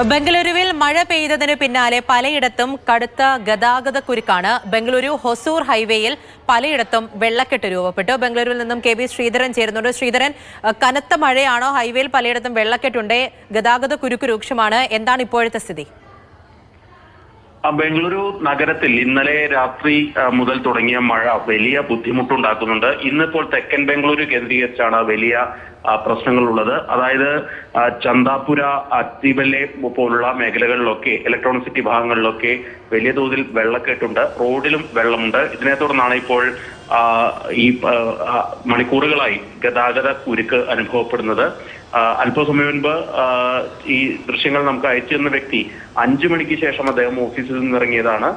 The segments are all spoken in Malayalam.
ബംഗളൂരുവിൽ മഴ പെയ്തതിന് പിന്നാലെ പലയിടത്തും കടുത്ത ഗതാഗതക്കുരുക്കാണ്. ബംഗളൂരു ഹൊസൂർ ഹൈവേയിൽ പലയിടത്തും വെള്ളക്കെട്ട് രൂപപ്പെട്ടു. ബംഗളൂരുവിൽ നിന്നും കെ ശ്രീധരൻ ചേരുന്നുണ്ട്. ശ്രീധരൻ, കനത്ത മഴയാണോ? ഹൈവേയിൽ പലയിടത്തും വെള്ളക്കെട്ടുണ്ട്, ഗതാഗതക്കുരുക്ക് രൂക്ഷമാണ്. എന്താണ് ഇപ്പോഴത്തെ സ്ഥിതി? ബംഗളൂരു നഗരത്തിൽ ഇന്നലെ രാത്രി മുതൽ തുടങ്ങിയ മഴ വലിയ ബുദ്ധിമുട്ടുണ്ടാക്കുന്നുണ്ട്. ഇന്നിപ്പോൾ തെക്കൻ ബംഗളൂരു കേന്ദ്രീകരിച്ചാണ് വലിയ പ്രശ്നങ്ങളുള്ളത്. അതായത് ചന്ദാപുര, അത്തിബല്ലെ പോലുള്ള മേഖലകളിലൊക്കെ ഇലക്ട്രോണിക് ഭാഗങ്ങളിലൊക്കെ വലിയ തോതിൽ വെള്ളക്കെട്ടുണ്ട്. റോഡിലും വെള്ളമുണ്ട്. ഇതിനെ തുടർന്നാണ് ഇപ്പോൾ ഈ മണിക്കൂറുകളായി ഗതാഗത കുരുക്ക് അനുഭവപ്പെടുന്നത്. അല്പസമയം മുൻപ് ഈ ദൃശ്യങ്ങൾ നമുക്ക് അയച്ചു തന്ന വ്യക്തി 5 മണിക്ക് ശേഷം അദ്ദേഹം ഓഫീസിൽ നിന്നിറങ്ങിയതാണ്.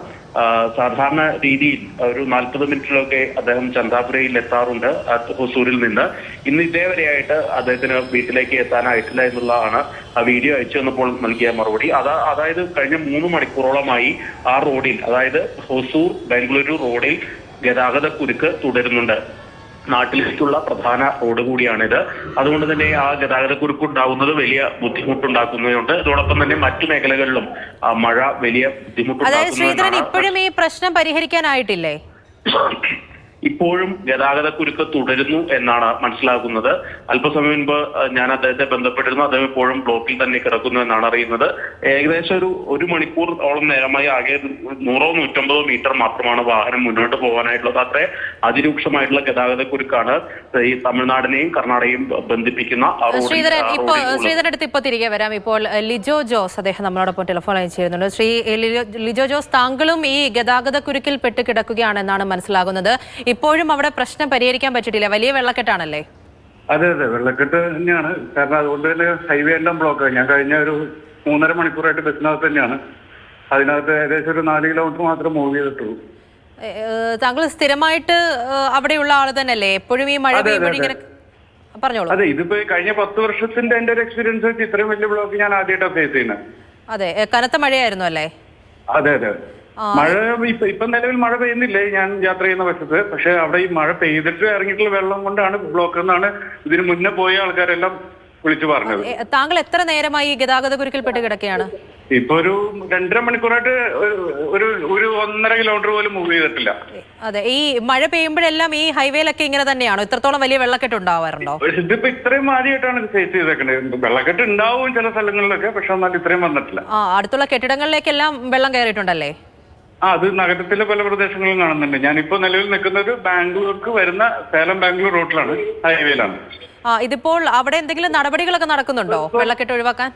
സാധാരണ രീതിയിൽ ഒരു 40 മിനിറ്റിലൊക്കെ അദ്ദേഹം ചന്ദാപുരയിൽ എത്താറുണ്ട് ഹൊസൂരിൽ നിന്ന്. ഇന്ന് ഇതേവരെയായിട്ട് അദ്ദേഹത്തിന് വീട്ടിലേക്ക് എത്താനായിട്ടില്ല എന്നുള്ളതാണ് ആ വീഡിയോ അയച്ചു തന്നപ്പോൾ നൽകിയ മറുപടി. അതായത് കഴിഞ്ഞ 3 മണിക്കൂറോളമായി ആ റോഡിൽ, അതായത് ഹൊസൂർ ബംഗളൂരു റോഡിൽ ഗതാഗത കുരുക്ക് തുടരുന്നുണ്ട്. നാട്ടിലേക്കുള്ള പ്രധാന റോഡ് കൂടിയാണിത്. അതുകൊണ്ട് തന്നെ ആ ഗതാഗത കുരുക്ക് ഉണ്ടാകുന്നത് വലിയ ബുദ്ധിമുട്ടുണ്ടാക്കുന്നതുകൊണ്ട് ഇതോടൊപ്പം തന്നെ മറ്റു മേഖലകളിലും മഴ വലിയ ബുദ്ധിമുട്ടുണ്ടാക്കുന്നതാണ്. ഇപ്പോഴും ഈ പ്രശ്നം പരിഹരിക്കാനായിട്ടില്ലേ? ഇപ്പോഴും ഗതാഗത കുരുക്ക് തുടരുന്നു എന്നാണ് മനസ്സിലാക്കുന്നത്. അല്പസമയം മുൻപ് ഞാൻ അദ്ദേഹത്തെ ബന്ധപ്പെട്ടിരുന്നു. അദ്ദേഹം ഇപ്പോഴും ബ്ലോക്കിൽ തന്നെ കിടക്കുന്നു എന്നാണ് അറിയുന്നത്. ഏകദേശം ഒരു മണിക്കൂറോളം നേരമായി ആകെ 100-150 മീറ്റർ മാത്രമാണ് വാഹനം മുന്നോട്ട് പോകാനായിട്ടുള്ളത്. അത്രേ അതിരൂക്ഷമായിട്ടുള്ള ഗതാഗത കുരുക്കാണ് ഈ തമിഴ്നാടിനെയും കർണാടകയും ബന്ധിപ്പിക്കുന്ന ശ്രീധരൻ അടുത്ത് ഇപ്പൊ തിരികെ വരാം. ഇപ്പോൾ ലിജോ ജോസ് അദ്ദേഹം നമ്മളോടൊപ്പം ടെലിഫോൺ അയച്ചിരുന്നുണ്ട്. ശ്രീ ലിജോ ജോസ്, താങ്കളും ഈ ഗതാഗത കുരുക്കിൽ പെട്ട് കിടക്കുകയാണെന്നാണ് മനസ്സിലാകുന്നത്. ഇപ്പോഴും അവിടെ പ്രശ്നം പരിഹരിക്കാൻ പറ്റിയിട്ടില്ല, വലിയ വെള്ളക്കെട്ടാണല്ലേ? അതെ, വെള്ളക്കെട്ട് തന്നെയാണ്. കാരണം അതുകൊണ്ട് തന്നെ ഹൈവേ എല്ലാം ബ്ലോക്ക്. ഞാൻ കഴിഞ്ഞ ഒരു 3.5 മണിക്കൂറായിട്ട് ബസ്സിനകത്ത് തന്നെയാണ്. അതിനകത്ത് ഏകദേശം ഒരു 4 കിലോമീറ്റർ മാത്രം മൂവ് ചെയ്തിട്ടുള്ളൂ. താങ്കൾ സ്ഥിരമായിട്ട് അവിടെയുള്ള ആള് തന്നെയല്ലേ? എപ്പോഴും ഈ മഴ പെയ്യുമ്പോഴിങ്ങനെ പറഞ്ഞോളൂ. അതെ, ഇതിപ്പോ കഴിഞ്ഞ 10 വർഷത്തിന്റെ എന്റെ ഒരു എക്സ്പീരിയൻസ് വെച്ച് ഇത്രയും വലിയ ബ്ലോക്ക് ഞാൻ ആദ്യമായിട്ടാണ് ഫേസ് ചെയ്യുന്നത്. അതെ, കനത്ത മഴയായിരുന്നു അല്ലേ? അതെ, മഴ ഇപ്പൊ നിലവിൽ മഴ പെയ്യുന്നില്ലേ ഞാൻ യാത്ര ചെയ്യുന്ന വശത്ത്. പക്ഷെ അവിടെ ഈ മഴ പെയ്തിട്ട് ഇറങ്ങിയിട്ടുള്ള വെള്ളം കൊണ്ടാണ് ബ്ലോക്ക് എന്നാണ് ഇതിന് മുന്നേ പോയ ആൾക്കാരെല്ലാം വിളിച്ചു പറഞ്ഞത്. താങ്കൾ എത്ര നേരമായി ഗതാഗത കുരുക്കിൽപ്പെട്ട് കിടക്കുകയാണ്? ഇപ്പൊ ഒരു 2.5 മണിക്കൂറായിട്ട് ഒരു 1.5 കിലോമീറ്റർ പോലും മൂവ് ചെയ്തിട്ടില്ല. അതെ, ഈ മഴ പെയ്യുമ്പോഴെല്ലാം ഈ ഹൈവേയിലൊക്കെ ഇങ്ങനെ തന്നെയാണോ? ഇത്രത്തോളം വലിയ വെള്ളക്കെട്ട് ഉണ്ടാവാറുണ്ടോ? ഇതിപ്പോ ഇത്രയും ആദ്യമായിട്ടാണ് ഫേസ് ചെയ്തേക്കുന്നത്. വെള്ളക്കെട്ട് ഉണ്ടാവും ചില സ്ഥലങ്ങളിലൊക്കെ, പക്ഷെ എന്നാൽ ഇത്രയും വന്നിട്ടില്ല. അടുത്തുള്ള കെട്ടിടങ്ങളിലേക്കെല്ലാം വെള്ളം കയറിയിട്ടുണ്ടല്ലേ? അത് നഗരത്തിലെ പല പ്രദേശങ്ങളിലും കാണുന്നുണ്ട്. ഞാനിപ്പോ നിലവിൽ നിൽക്കുന്നത് ബാംഗ്ലൂർക്ക് വരുന്ന സേലം ബാംഗ്ലൂർ റൂട്ടിലാണ്, ഹൈവേയിലാണ്. ഇതിപ്പോൾ അവിടെ എന്തെങ്കിലും നടപടികളൊക്കെ നടക്കുന്നുണ്ടോ വെള്ളക്കെട്ട് ഒഴിവാക്കാൻ?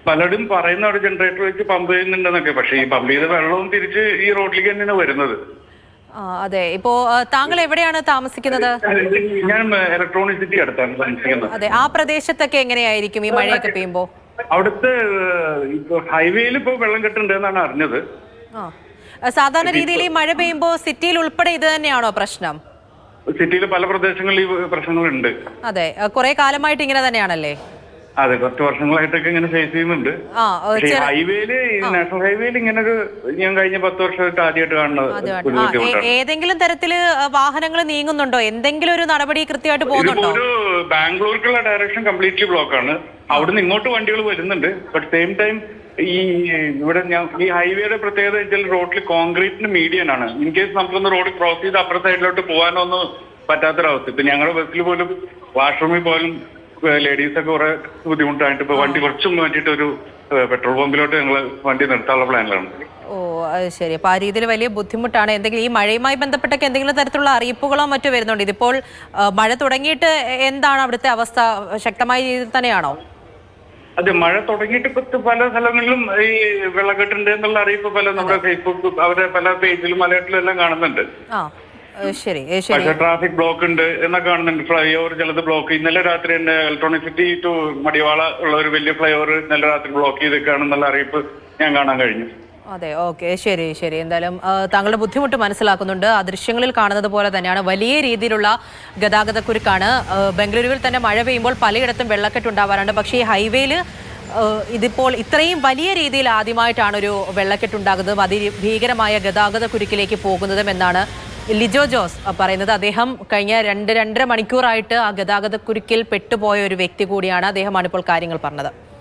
പലരും പറയുന്ന അവിടെ ജനറേറ്റർ വെച്ച് പമ്പ് ചെയ്യുന്നുണ്ടെന്നൊക്കെ. പക്ഷെ ഈ പമ്പ് ചെയ്ത വെള്ളവും തിരിച്ച് ഈ റോഡിലേക്ക് തന്നെയാണ് വരുന്നത്. അതെ, ഇപ്പോ താങ്കൾ എവിടെയാണ് താമസിക്കുന്നത്? ഞാൻ ഇലക്ട്രോണിക് സിറ്റി അടുത്താണ് താമസിക്കുന്നത്. അതെ, ആ പ്രദേശത്തൊക്കെ എങ്ങനെയായിരിക്കും ഈ മഴയൊക്കെ പെയ്യുമ്പോ? അവിടുത്തെ ഹൈവേയിൽ ഇപ്പൊ വെള്ളം കെട്ടുണ്ട് എന്നാണ് അറിഞ്ഞത്. സാധാരണ രീതിയിൽ ഈ മഴ പെയ്യുമ്പോ സിറ്റിയിൽ ഉൾപ്പെടെ ഇത് തന്നെയാണോ പ്രശ്നം? സിറ്റിയിൽ പല പ്രദേശങ്ങളിൽ ഈ പ്രശ്നങ്ങളുണ്ട്. അതെ, കുറെ കാലമായിട്ട് ഇങ്ങനെ തന്നെയാണല്ലേ? അതെ, കുറച്ച് വർഷങ്ങളായിട്ടൊക്കെ ഇങ്ങനെ ഫേസ് ചെയ്യുന്നുണ്ട്. ഹൈവേയില്, നാഷണൽ ഹൈവേയിൽ ഇങ്ങനെ ഒരു ഞാൻ കഴിഞ്ഞ 10 വർഷമായിട്ട് ആദ്യമായിട്ട് കാണുന്നത്. ഏതെങ്കിലും തരത്തില് വാഹനങ്ങൾ നീങ്ങുന്നുണ്ടോ? എന്തെങ്കിലും ഒരു നടപടി കൃത്യമായിട്ട് പോകുന്നുണ്ടോ? ഒരു ബാംഗ്ലൂർക്കുള്ള ഡയറക്ഷൻ കംപ്ലീറ്റ്ലി ബ്ലോക്ക് ആണ്. അവിടുന്ന് ഇങ്ങോട്ട് വണ്ടികൾ വരുന്നുണ്ട്. ബട്ട് സെയിം ടൈം ഇവിടെ ഈ ഹൈവേയുടെ പ്രത്യേകത വെച്ചാൽ റോഡിൽ കോൺക്രീറ്റിന് മീഡിയൻ ആണ്. ഇൻ കേസ് നമുക്കൊന്ന് റോഡ് ക്രോസ് ചെയ്ത് അപ്പുറ സൈഡിലോട്ട് പോകാനൊന്നും പറ്റാത്തൊരവസ്ഥ. ഇപ്പൊ ഞങ്ങളുടെ ബസ്സിൽ പോലും വാഷ്റൂമിൽ പോലും ലേഡീസ് ഒക്കെ കുറെ ബുദ്ധിമുട്ടായിട്ട് ഇപ്പൊ വണ്ടി കുറച്ചും മാറ്റിയിട്ട് ഒരു പെട്രോൾ പമ്പിലോട്ട് ഞങ്ങൾ വണ്ടി നിർത്താനുള്ള പ്ലാനിലാണ്. ഓ, അത് ശരി. അപ്പൊ ആ രീതിയിൽ വലിയ ബുദ്ധിമുട്ടാണ്. എന്തെങ്കിലും ഈ മഴയുമായി ബന്ധപ്പെട്ടൊക്കെ എന്തെങ്കിലും തരത്തിലുള്ള അറിയിപ്പുകളോ മറ്റോ വരുന്നുണ്ട്? ഇതിപ്പോൾ മഴ തുടങ്ങിയിട്ട് എന്താണ് അവിടുത്തെ അവസ്ഥ? ശക്തമായ രീതിയിൽ തന്നെയാണോ? അതെ, മഴ തുടങ്ങിയിട്ട് ഇപ്പൊ പല സ്ഥലങ്ങളിലും ഈ വെള്ളക്കെട്ടുണ്ട് എന്നുള്ള അറിയിപ്പ് പല നമ്മുടെ ഫേസ്ബുക്ക്, അവരുടെ പല പേജിലും മലയാളത്തിലും എല്ലാം കാണുന്നുണ്ട്. പക്ഷെ ട്രാഫിക് ബ്ലോക്ക് ഉണ്ട് എന്നൊക്കെ കാണുന്നുണ്ട്. ഫ്ലൈ ഓവർ ചിലത് ബ്ലോക്ക്. ഇന്നലെ രാത്രി തന്നെ ഇലക്ട്രോണിക് സിറ്റി ടു മടിവാള ഉള്ള ഒരു വലിയ ഫ്ലൈ ഓവർ ഇന്നലെ രാത്രി ബ്ലോക്ക് ചെയ്തേക്കാണെന്നുള്ള അറിയിപ്പ് ഞാൻ കാണാൻ കഴിഞ്ഞു. അതെ, ഓക്കെ, ശരി. എന്തായാലും താങ്കളുടെ ബുദ്ധിമുട്ട് മനസ്സിലാക്കുന്നുണ്ട്. ആ ദൃശ്യങ്ങളിൽ കാണുന്നത് പോലെ തന്നെയാണ് വലിയ രീതിയിലുള്ള ഗതാഗതക്കുരുക്കാണ്. ബംഗളൂരുവിൽ തന്നെ മഴ പെയ്യുമ്പോൾ പലയിടത്തും വെള്ളക്കെട്ട് ഉണ്ടാവാറുണ്ട്. പക്ഷേ ഈ ഹൈവേയിൽ ഇതിപ്പോൾ ഇത്രയും വലിയ രീതിയിൽ ആദ്യമായിട്ടാണ് ഒരു വെള്ളക്കെട്ടുണ്ടാകുന്നതും അതിഭീകരമായ ഗതാഗതക്കുരുക്കിലേക്ക് പോകുന്നതും എന്നാണ് ലിജോ ജോസ് പറയുന്നത്. അദ്ദേഹം കഴിഞ്ഞ 2-2.5 മണിക്കൂറായിട്ട് ആ ഗതാഗതക്കുരുക്കിൽ പെട്ടുപോയ ഒരു വ്യക്തി കൂടിയാണ്. അദ്ദേഹമാണ് ഇപ്പോൾ കാര്യങ്ങൾ പറഞ്ഞത്.